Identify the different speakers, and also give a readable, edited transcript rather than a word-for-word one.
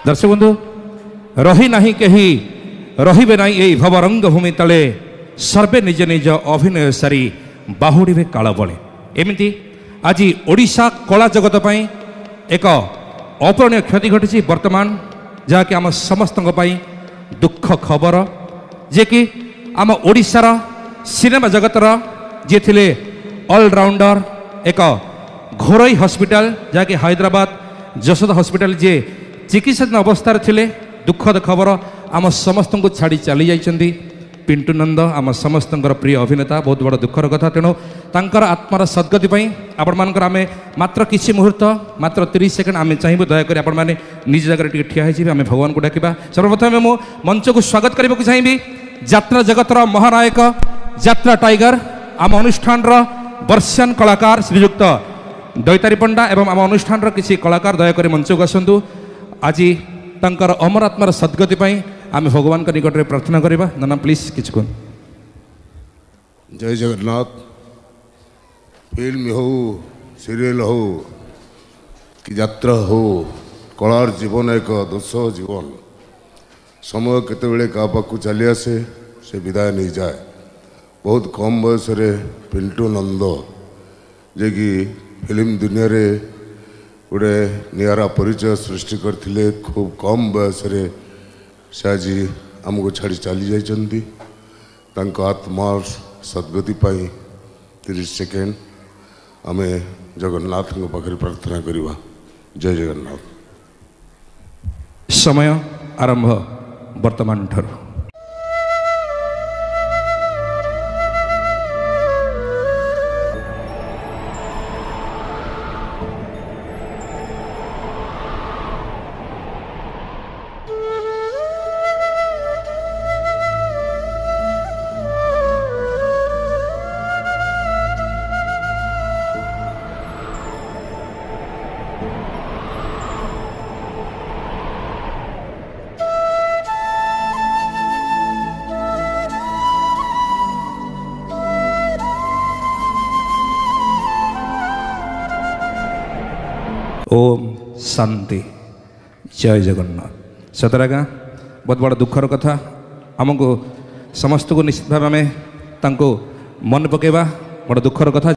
Speaker 1: दर्शक बंधु रही नहीं कही रहिबे नहीं यही भवरंग भूमि तले सर्वे निज निज अभिनय सारी बाहुड़े काल बले एमती आज ओडिशा कला जगत पाई एक अपूरणीय क्षति घटी वर्तमान जहाँकि आम समस्त दुख खबर जे कि आम ओडिशार सिनेमा जगतर जे थिले ऑलराउंडर एक घोरई हॉस्पिटल जहाँकि हैदराबाद जशोदा हॉस्पिटल जे चिकित्साधीन अवस्था थिले दुखद खबर आम समस्त को छाड़ी चली जाइछन्ती पिंटू नंद आम समस्त प्रिय अभिनेता बहुत बड़ दुखर कथा तेणु तांकर आत्मार सद्गति आपण मानकर आमे मात्र किछि मुहूर्त मात्र 30 सेकेंड आमे चाहिए दयाकोरी आपण माने निज जगह ठिया होइछि आमे भगवान को डाकिबा। सर्वप्रथम मो मंच को स्वागत करबा को चाहिए यात्रा जगतर महानायक यात्रा टाइगर आम अनुष्ठान वर्षियान कलाकार श्रीयुक्त दैतारी पंडा एवं आम अनुष्ठान किसी कलाकार दयाकोरी मंच को आसतु आज तांकर अमर आत्मार सद्गति आम भगवान का निकट में प्रार्थना करवा। नाना प्लीज किछ कोन।
Speaker 2: जय जगन्नाथ। फिल्म हो सीरियल हो कि यात्रा हो कलार जीवन एक दोष जीवन समय केतबेले का पाखु चली आसे से विदाय नहीं जाए। बहुत कम बयस पिंटू नंद जे कि फिल्म दुनिया रे गोटे निरा परिचय सृष्टि करथिले खूब कम बयस से आज आमको छाड़ी चली जाइछन्ती तांको आत्मार सद्गति 30 सेकेंड आमे जगन्नाथ पाखे प्रार्थना करवा। जय जगन्नाथ।
Speaker 1: समय आरंभ वर्तमान ठारू। ओम शांति। जय जगन्नाथ। सतरागा बहुत बड़ा दुखर कथा आमको समस्त को निश्चित भाव में मन पकेबा बड़ा दुखर कथा।